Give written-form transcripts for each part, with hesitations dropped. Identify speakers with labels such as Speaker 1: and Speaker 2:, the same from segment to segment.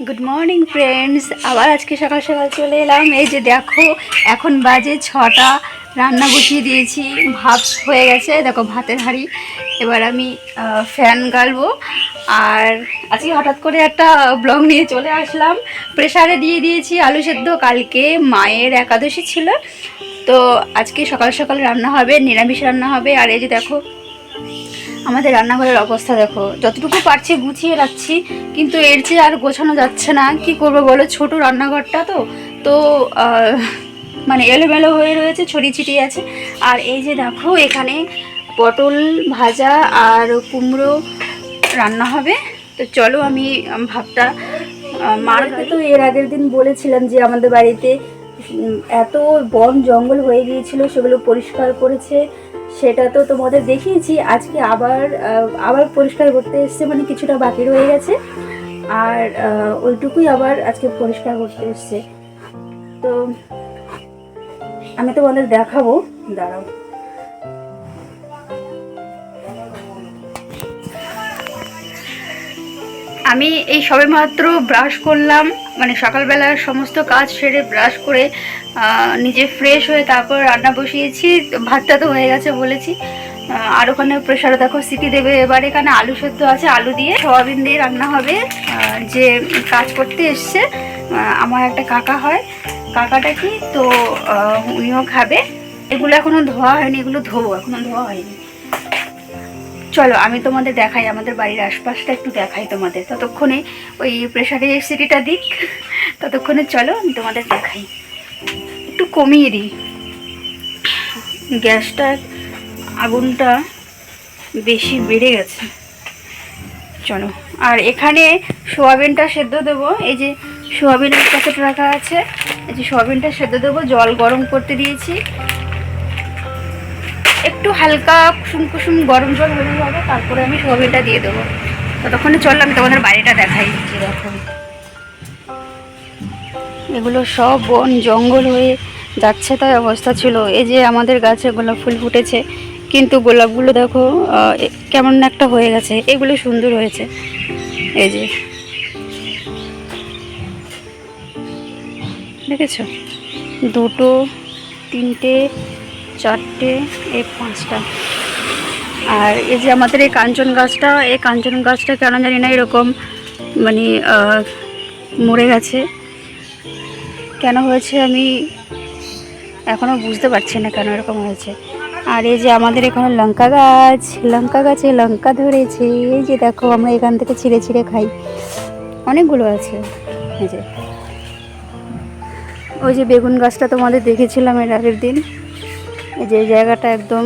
Speaker 1: Good morning friends, আবার আজকে সকাল সকাল চলে এলাম। এই যে দেখো, এখন বাজে 6টা, রান্না বসিয়ে দিয়েছি, ভাত হয়ে গেছে। দেখো ভাতের হাঁড়ি। এবার আমি ফ্যান গালবো। আর আজকে হঠাৎ করে একটা ব্লগ নিয়ে চলে আসলাম। প্রেসারে দিয়ে দিয়েছি আলু সেদ্ধ। কালকে মায়ের একাদশী ছিল, তো আজকে সকাল সকাল রান্না হবে, নিরামিষ রান্না হবে। আর এই যে দেখো আমাদের রান্নাঘরের অবস্থা, দেখো যতটুকু পারছি গুছিয়ে রাখছি, কিন্তু এর চেয়ে আর গোছানো যাচ্ছে না। কি করবো বলো, ছোট রান্নাঘরটা তো তো মানে এলোমেলো হয়ে রয়েছে, ছড়িয়ে ছিটিয়ে আছে। আর এই যে দেখো এখানে পটল ভাজা আর কুমড়ো রান্না হবে। তো চলো আমি ভাতটা মারকে তো এর আগের দিন বলেছিলাম যে আমাদের বাড়িতে এত বন জঙ্গল হয়ে গিয়েছিল, সেগুলো পরিষ্কার করেছে। সেটা তো তোমাদের দেখিয়েছি। আজকে আবার পরিষ্কার করতে এসছে, মানে কিছুটা বাকি রয়ে গেছে, আর ওইটুকুই আবার আজকে পরিষ্কার করতে এসছে। তো আমি তোমাদের দেখাবো, দাঁড়াও। আমি এই সবেমাত্র ব্রাশ করলাম, মানে সকালবেলার সমস্ত কাজ সেরে ব্রাশ করে নিজে ফ্রেশ হয়ে তারপর রান্না বসিয়েছি। ভাতটা তো হয়ে গেছে বলেছি। আর ওখানে প্রেশারে দেখো সিটি দেবে। এবার এখানে আলু সেদ্ধ আছে, আলু দিয়ে সয়াবিন দিয়ে রান্না হবে। যে কাজ করতে এসছে আমার একটা কাকা হয়, কাকাটা কি তো উনিও খাবে। এগুলো এখনো ধোয়া হয়নি, এগুলো ধোবো, এখনো ধোয়া হয়নি। চলো আমি তোমাদের দেখাই, আমাদের বাড়ির আশপাশটা একটু দেখাই তোমাদের। ততক্ষণে ওই প্রেশারে সিটিটা দিক, ততক্ষণে চলো আমি তোমাদের দেখাই। একটু কমিয়ে দিই গ্যাসটা, আগুনটা বেশি বেড়ে গেছে। চলো, আর এখানে সোয়াবিনটা সেদ্ধ দেবো। এই যে সোয়াবিনের প্যাকেট রাখা আছে, এই যে সোয়াবিনটা সেদ্ধ দেবো। জল গরম করতে দিয়েছি, একটু হালকা কুসুম কুসুম গরম জল হয়ে যাবে, তারপরে আমি সোয়াবিনটা দিয়ে দেবো। ততক্ষণে চলো আমি তোমাদের বাড়িটা দেখাই। যে দেখো এগুলো সব বন জঙ্গল হয়ে যাচ্ছে, তাই অবস্থা ছিল। এই যে আমাদের গাছে গোলাপ ফুল ফুটেছে, কিন্তু গোলাপগুলো দেখো কেমন একটা হয়ে গেছে। এগুলো সুন্দর হয়েছে, এই যে দেখেছো, 2, 3, 4, এই 5টা। আর এই যে আমাদের এই কাঞ্চন গাছটা কেন জানি না এরকম মানে মরে গেছে। কেন হয়েছে আমি এখনও বুঝতে পারছি না কেন এরকম হয়েছে। আর এই যে আমাদের এখানে লঙ্কা গাছে লঙ্কা ধরেছে। এই যে দেখো আমরা এখান থেকে ছিঁড়ে ছিঁড়ে খাই, অনেকগুলো আছে। এই যে ওই যে বেগুন গাছটা তোমাদের দেখেছিলাম এর আগের দিন, এই যে জায়গাটা একদম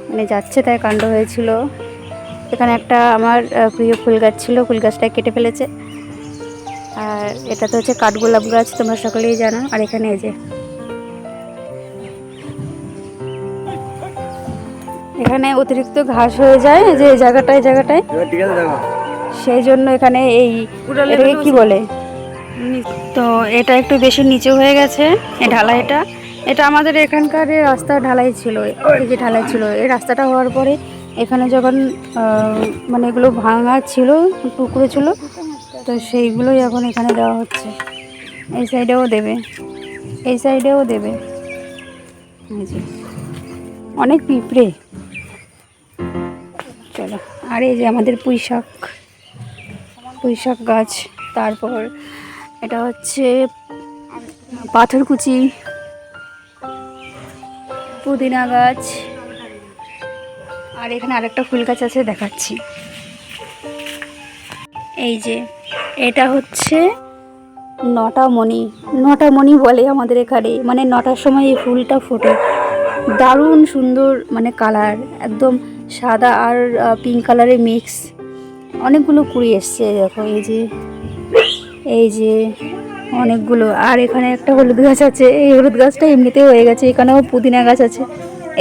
Speaker 1: মানে যাচ্ছে তাই কাণ্ড হয়েছিল। এখানে একটা আমার প্রিয় ফুল গাছ ছিল, ফুল গাছটা কেটে ফেলেছে। আর এটা তো হচ্ছে কাঠগোলাপ গাছ, তোমরা সকলেই জানো। আর এখানে এই যে এখানে অতিরিক্ত ঘাস হয়ে যায় যে এই জায়গাটায়, সেই জন্য এখানে এই এটাকে কি বলে, তো এটা একটু বেশি নিচু হয়ে গেছে এই ঢালাইটা। এটা আমাদের এখানকার রাস্তা ঢালাই ছিল, এই যে ঢালাই ছিল। এই রাস্তাটা হওয়ার পরে এখানে যখন মানে এগুলো ভাঙা ছিল, টুকরো ছিল, তো সেইগুলোই এখন এখানে দেওয়া হচ্ছে। এই সাইডেও দেবে, এই সাইডেও দেবে। এই যে অনেক পিঁপড়ে। চলো, আর এই যে আমাদের পুঁই শাক গাছ। তারপর এটা হচ্ছে পাথরকুচি, পুদিনা গাছ। আর এখানে আরেকটা ফুল গাছ আছে, দেখাচ্ছি। এই যে এটা হচ্ছে নটামণি বলে আমাদের এখানে, মানে 9টার সময় এই ফুলটা ফোটে। দারুণ সুন্দর, মানে কালার একদম সাদা আর পিঙ্ক কালারে মিক্স। অনেকগুলো কুড়ি এসছে দেখো, এই যে অনেকগুলো। আর এখানে একটা হলুদ গাছ আছে, এই হলুদ গাছটা এমনিতেই হয়ে গেছে। এখানেও পুদিনা গাছ আছে,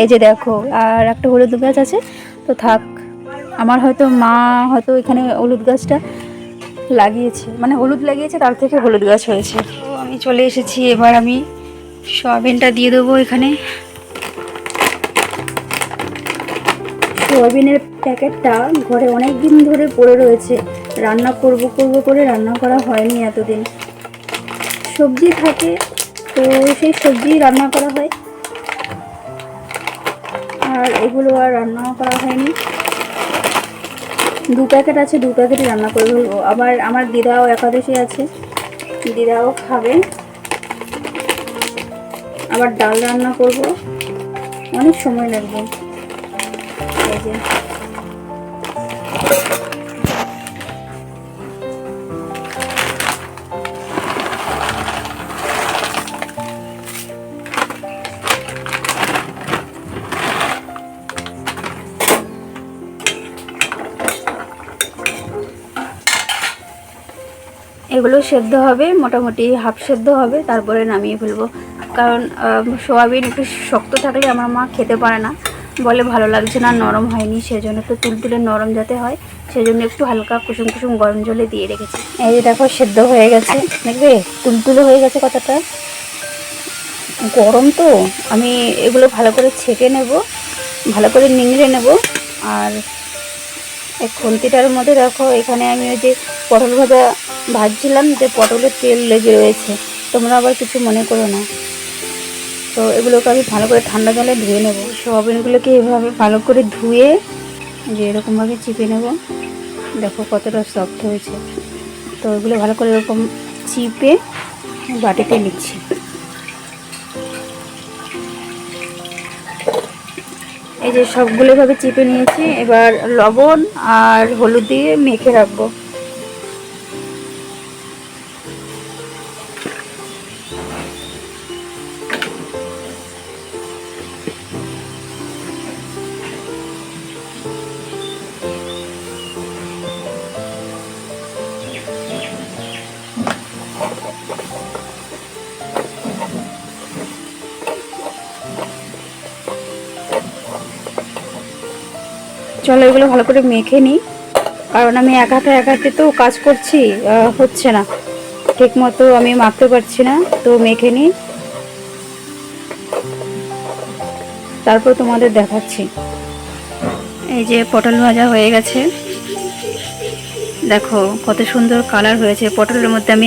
Speaker 1: এই যে দেখো। আর একটা হলুদ গাছ আছে, তো থাক। আমার হয়তো মা হয়তো এখানে হলুদ গাছটা লাগিয়েছে, মানে হলুদ লাগিয়েছে, তার থেকে হলুদ গাছ হয়েছে। তো আমি চলে এসেছি, এবার আমি সয়াবিনটা দিয়ে দেবো এখানে। সোয়াবিনের প্যাকেটটা ঘরে অনেক দিন ধরে পড়ে রয়েছে, রান্না করব করে রান্না করা হয়নি এতদিন। সবজি থাকে তো সেই সবজি রান্না করা হয়, আর এগুলো আর রান্না করা হয়নি। 2 প্যাকেট আছে, 2 প্যাকেটই রান্না করে ফেলবো। আবার আমার দিদাও একাদশী আছে, দিদাও খাবে। আবার ডাল রান্না করব, অনেক সময় লাগবে। এই যে এগুলো সেদ্ধ হবে, মোটামুটি হাফ সেদ্ধ হবে, তারপরে নামিয়ে ফেলবো। কারণ সোয়াবিন একটু শক্ত থাকলে আমার মা খেতে পারে না, বলে ভালো লাগছে না, নরম হয়নি। সেজন্য একটু তুলতুলে নরম যাতে হয়, সেজন্য একটু হালকা কুসুম কুসুম গরম জলে দিয়ে রেখেছি। এই যে দেখো সেদ্ধ হয়ে গেছে, দেখবে তুলতুলে হয়ে গেছে কতটা। গরম তো আমি এগুলো ভালো করে ছেঁকে নেব, ভালো করে নিংড়ে নেব। আর এই খুন্তিটার মধ্যে দেখো এখানে আমি ওই যে পটল ভাজা ভাজছিলাম, যে পটলের তেল লেগে রয়েছে, তোমরা আবার কিছু মনে করো না। তো এগুলোকে আমি ভালো করে ঠান্ডা জলে ধুয়ে নেব। সোয়াবিনগুলোকে এভাবে ভালো করে ধুয়ে যে এরকমভাবে চিপে নেব, দেখো কতটা সফট হয়েছে। তো এগুলো ভালো করে এরকম চিপে বাটিতে নিচ্ছি। এই যে সবগুলো ভাবে চিপে নিয়েছি, এবার লবণ আর হলুদ দিয়ে মেখে রাখবো। চলো এগুলো ভালো করে মেখে নিই, কারণ আমি এক হাতে তো কাজ করছি, হচ্ছে না ঠিক মতো, আমি মাখতে পারছি না। তো মেখে নিই, তারপর তোমাদের দেখাচ্ছি। এই যে পটল ভাজা হয়ে গেছে, দেখো কত সুন্দর কালার হয়েছে। পটলের মধ্যে আমি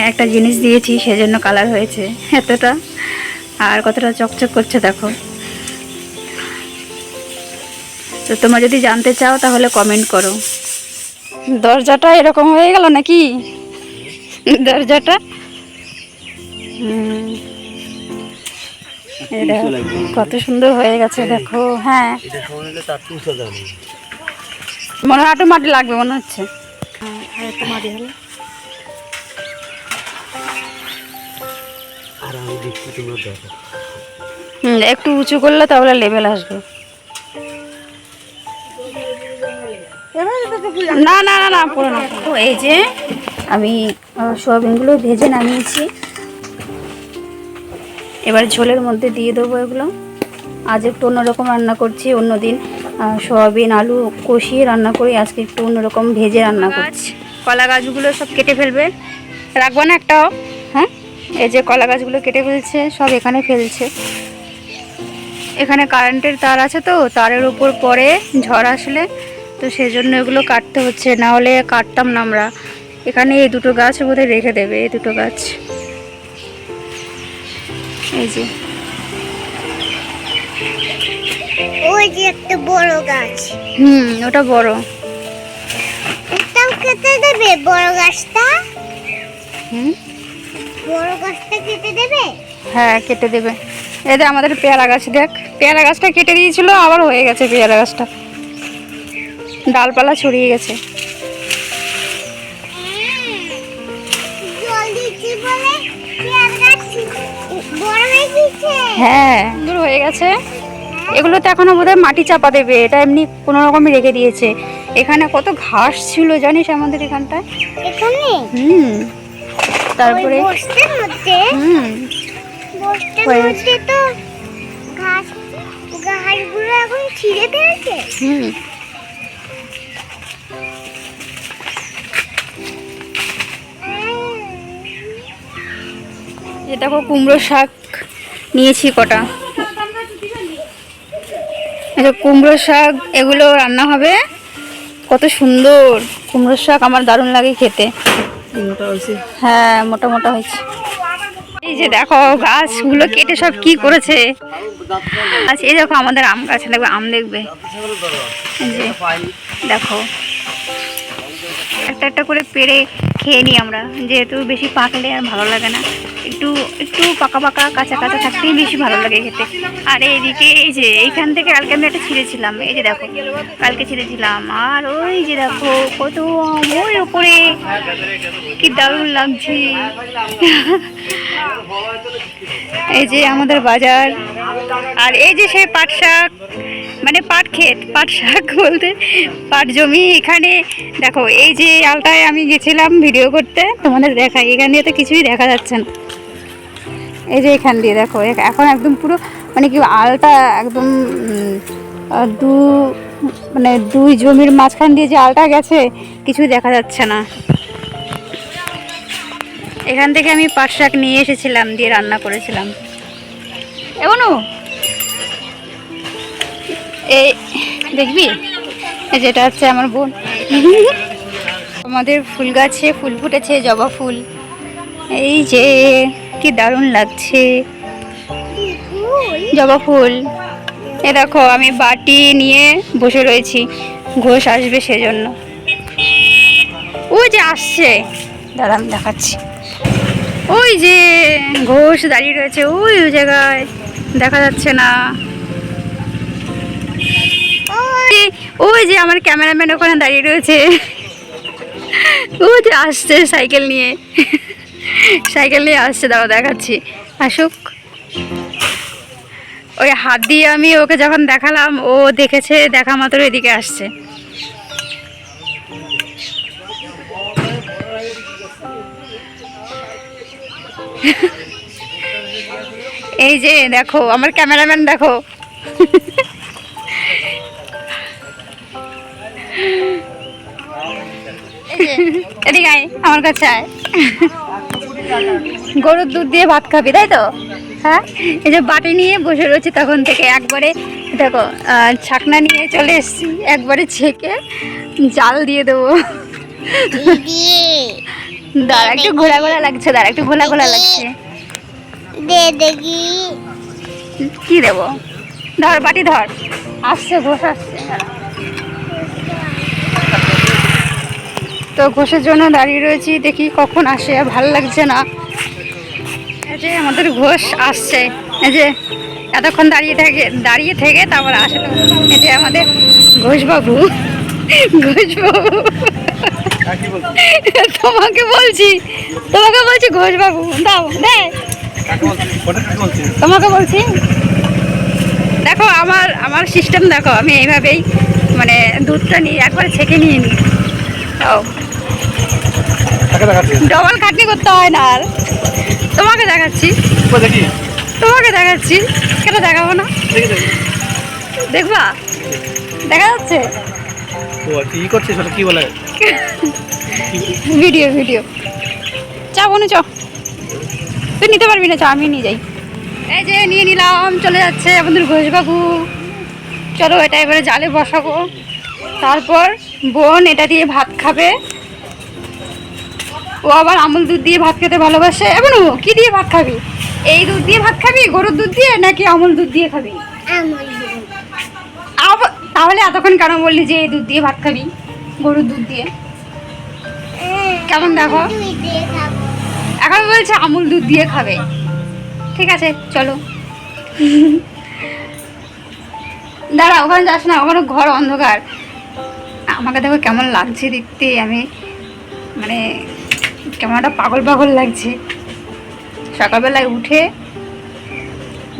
Speaker 1: একটা জিনিস দিয়েছি, সেজন্য কালার হয়েছে এতটা, আর কতটা চকচক করছে দেখো। তো তোমরা যদি জানতে চাও তাহলে কমেন্ট করো। দরজাটা এরকম হয়ে গেল নাকি? দরজাটা কত সুন্দর হয়ে গেছে দেখো। হ্যাঁ মনে হয় একটু মাটি লাগবে মনে হচ্ছে। হ্যাঁ একটু মাটি হলে একটু উঁচু করলে তাহলে লেভেল আসবে। না না না না পুরো না। এই যে আমি সোয়াবিনগুলো ভেজে নামিয়েছি, এবার ঝোলের মধ্যে দিয়ে দেবো এগুলো। আজ একটু অন্যরকম রান্না করছি, অন্যদিন সোয়াবিন আলু কষিয়ে রান্না করি, আজকে একটু অন্যরকম ভেজে রান্না করছি। কলা গাছগুলো সব কেটে ফেলবে, রাখবো না একটাও। হ্যাঁ এই যে কলা গাছগুলো কেটে ফেলছে, সব এখানে ফেলছে। এখানে কারেন্টের তার আছে, তো তারের উপর পরে ঝড় আসলে, তো সেজন্য এগুলো কাটতে হচ্ছে, না হলে কাটতাম না আমরা। এখানে এই দুটো গাছ বোধহয় রেখে দেবে, এই দুটো গাছ। এই যে
Speaker 2: ওই যে একটা বড় গাছ,
Speaker 1: ওটা বড়,
Speaker 2: এটাও কেটে দেবে বড় গাছটা। বড় গাছটা কেটে দেবে।
Speaker 1: হ্যাঁ কেটে দেবে। এই যে আমাদের পেয়ারা গাছ, দেখ পেয়ারা গাছটা কেটে দিয়েছিল, আবার হয়ে গেছে পেয়ারা গাছটা, ডালপালা ছড়িয়ে গেছে। হ্যাঁ সুন্দর হয়ে গেছে। এগুলোতে এখনো বোধহয় মাটি চাপা দেবে, এটা এমনি কোনো রকমই রেখে দিয়েছে। এখানে কত ঘাস ছিল জানিস আমাদের এখানটায়।
Speaker 2: এখানে
Speaker 1: তারপরে
Speaker 2: বস্তার মধ্যে তো ঘাসগুলো এখন ছিঁড়ে ফেলছে।
Speaker 1: এ দেখো কুমড়ো শাক নিয়েছি কটা, কুমড়ো শাক এগুলো রান্না হবে। কত সুন্দর কুমড়োর শাক, আমার দারুণ লাগে খেতে। হ্যাঁ, মোটা মোটা হয়েছে। এই যে দেখো গাছগুলো কেটে সব কি করেছে। আচ্ছা, এই দেখো আমাদের আম গাছ, দেখবে আম দেখবে। এই যে দেখো একটা একটা করে পেড়ে খেয়ে নিই আমরা, যেহেতু বেশি পাকলে আর ভালো লাগে না, একটু একটু পাকা পাকা কাঁচা কাঁচা থাকতেই বেশি ভালো লাগে খেতে। আর এইদিকে এই যে এইখান থেকে কালকে আমি একটা ছিঁড়েছিলাম, এই যে দেখো কালকে ছিঁড়েছিলাম। আর ওই যে দেখো কত আম ওই ওপরে, কি দারুণ লাগছে। এই যে আমাদের বাজার, আর এই যে সেই পাট শাক, মানে পাট ক্ষেত, পাট শাক বলতে পাট জমি। এখানে দেখো এই যে আলটায় আমি গেছিলাম ভিডিও করতে, তোমাদের দেখাই, এখান দিয়ে তো কিছুই দেখা যাচ্ছে না। এই যে এখান দিয়ে দেখো এখন একদম পুরো মানে কি আলটা একদম মানে দুই জমির মাঝখান দিয়ে যে আলটা গেছে কিছুই দেখা যাচ্ছে না। এখান থেকে আমি পাট শাক নিয়ে এসেছিলাম, দিয়ে রান্না করেছিলাম। এমনও এই দেখবি, এই যেটা হচ্ছে আমার বোন। আমাদের ফুল গাছে ফুল ফুটেছে, জবা ফুল। এই যে কি দারুণ লাগছে জবা ফুল। এ দেখো আমি বাটি নিয়ে বসে রয়েছি, ঘোষ আসবে সেজন্য। ওই যে আসছে, দাঁড়ান দেখাচ্ছি। ওই যে ঘোষ দাঁড়িয়ে রয়েছে, ওই জায়গায় দেখা যাচ্ছে না। ওই যে আমার ক্যামেরাম্যান ওখানে দাঁড়িয়ে রয়েছে, ওই যে আসছে সাইকেল নিয়ে, সাইকেল নিয়ে আসছে, দাঁড়া দেখাচ্ছি, আসুক। ওই হাত দিয়ে আমি ওকে যখন দেখালাম, ও দেখেছে, দেখা মাত্র এদিকে আসছে। এই যে দেখো আমার ক্যামেরাম্যান, দেখো এদিকে আয়, আমার কাছে আয়। গরুর দুধ দিয়ে ভাত খাবি তাই তো? হ্যাঁ, এই যে বাটি নিয়ে বসে রয়েছি তখন থেকে, একবারে দেখো ছাকনা নিয়ে চলে এসেছি, একবারে ছেঁকে জাল দিয়ে দেবো। দাঁড়া একটু ঘোলা ঘোলা লাগছে, দাঁড়া একটু ঘোলা ঘোলা লাগছে। কি দেবো? ধর বাটি ধর, আসছে ঘোষ আসছে। তো ঘোষের জন্য দাঁড়িয়ে রয়েছি, দেখি কখন আসে, ভালো লাগছে না। এই যে আমাদের ঘোষ আসছে, এই যে এতক্ষণ দাঁড়িয়ে থেকে তারপর আসলো। এই যে আমাদের ঘোষবাবু, ঘোষবাবু তোমাকে বলছি ঘোষবাবু, দাও দে, তোমাকে বলছি। দেখো আমার সিস্টেম দেখো, আমি এইভাবেই মানে দুধটা নিয়ে একবার ছেঁকে নিয়ে নিই। ডবল খাটনি করতে হয় না আর। তোমাকে দেখাচ্ছি, কেন দেখাবো না? দেখবা, দেখা যাচ্ছে ভিডিও। চা বোনে চ, তুই নিতে পারবি না, চা আমি নিয়ে যাই। এই যে নিয়ে নিলাম, চলে যাচ্ছে আমাদের ঘোষবাবু। চলো এটা এবারে জালে বসাবো, তারপর বোন এটা দিয়ে ভাত খাবে। ও আবার আমুল দুধ দিয়ে ভাত খেতে ভালোবাসে। এমন কি দিয়ে ভাত খাবি? এই দুধ দিয়ে ভাত খাবি, গরুর দুধ দিয়ে, নাকি আমুল দুধ দিয়ে খাবি? তাহলে এতক্ষণ কেন বললি যে এই দুধ দিয়ে ভাত খাবি, গরুর দুধ দিয়ে? কেমন দেখো, এখন বলছে আমুল দুধ দিয়ে খাবে। ঠিক আছে চলো। দাঁড়া, ওখানে যাস না, ওখানে ঘর অন্ধকার। আমাকে দেখো কেমন লাগছে দেখতে, আমি মানে কেমন একটা পাগল পাগল লাগছে। সকালবেলায় উঠে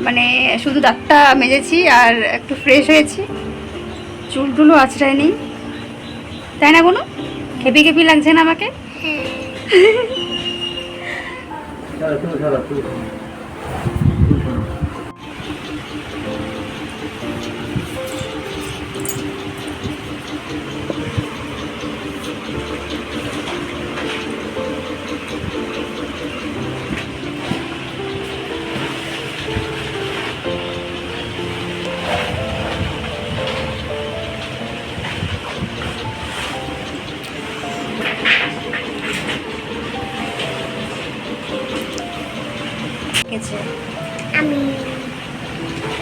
Speaker 1: মানে শুধু দাঁতটা মেজেছি আর একটু ফ্রেশ হয়েছি, চুলটুলো আঁচড়ায়নি, তাই না? কোনো খেপি খেপি লাগছে না আমাকে?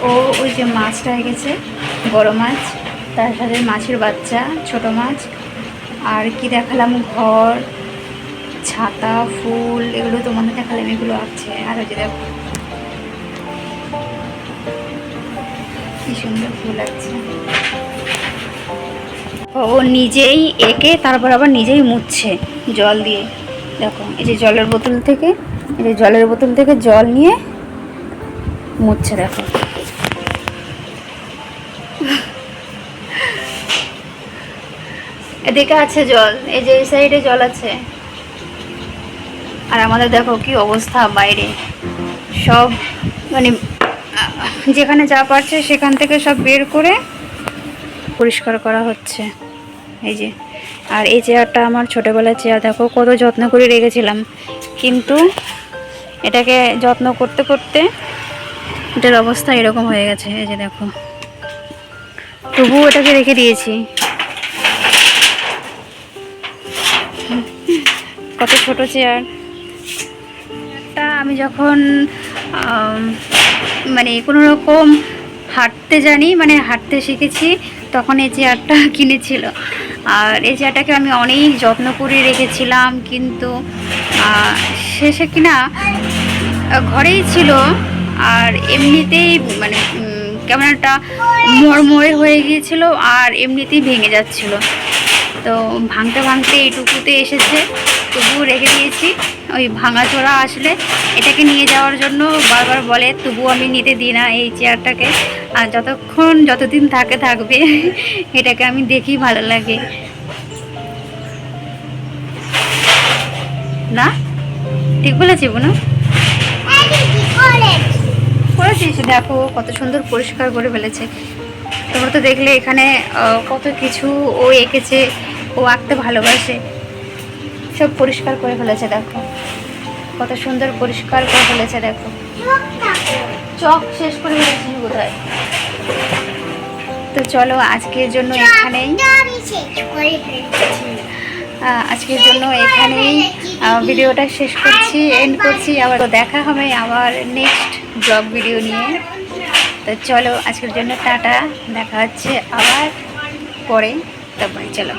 Speaker 1: ও ওই যে মাছটা গেছে, বড় মাছ, তার সাথে মাছের বাচ্চা, ছোট মাছ, আর কি দেখালাম, ঘর, ছাতা, ফুল, এগুলো তোমাদের দেখালাম, এগুলো আছে। আর ওই যে দেখো কি সুন্দর ফুল আছে। ও নিজেই এঁকে তারপর আবার নিজেই মুছছে জল দিয়ে। দেখো এই যে জলের বোতল থেকে, এই যে জলের বোতল থেকে জল নিয়ে মুছছে। দেখো এদিকে আছে জল, এই যে এই সাইডে জল আছে। আর আমাদের দেখো কি অবস্থা, বাইরে সব মানে যেখানে যা পারছে সেখান থেকে সব বের করে পরিষ্কার করা হচ্ছে। এই যে, আর এই চেয়ারটা আমার ছোটোবেলার চেয়ার, দেখো কত যত্ন করে রেখেছিলাম, কিন্তু এটাকে যত্ন করতে করতে এটার অবস্থা এরকম হয়ে গেছে। এই যে দেখো, তবুও এটাকে রেখে দিয়েছি। কত ছোট চেয়ার। আমি যখন মানে কোনো রকম হাঁটতে জানি, মানে হাঁটতে শিখেছি, তখন এই চেয়ারটা কিনেছিল। আর এই চেয়ারটাকে আমি অনেক যত্ন করে রেখেছিলাম, কিন্তু শেষে কিনা ঘরেই ছিল, আর এমনিতেই মানে কেমন একটা মরমরে হয়ে গিয়েছিল, আর এমনিতেই ভেঙে যাচ্ছিল। তো ভাঙতে ভাঙতে এইটুকুতে এসেছে, তবুও রেখে দিয়েছি। ওই ভাঙাচোরা আসলে এটাকে নিয়ে যাওয়ার জন্য বারবার বলে, তবুও আমি নিতে দিই না এই চেয়ারটাকে। আর যতদিন থাকবে এটাকে আমি দেখি, ভালো লাগে না? ঠিক বলেছি বোন? করেছিস, দেখো কত সুন্দর পরিষ্কার করে ফেলেছে। তোমরা তো দেখলে এখানে কত কিছু ও এঁকেছে, ও আঁকতে ভালোবাসে, সব পরিষ্কার করে ফেলেছে। দেখো কত সুন্দর পরিষ্কার করে ফেলেছে। দেখো চক শেষ করে ফেলেছি বোধহয়। তো চলো আজকের জন্য এখানেই ভিডিওটা শেষ করছি, এন্ড করছি। আবার দেখা হবে আবার নেক্সট ব্লগ ভিডিও নিয়ে। তো চলো আজকের জন্য টাটা, দেখা হচ্ছে আবার পরে। তারপরে চলো।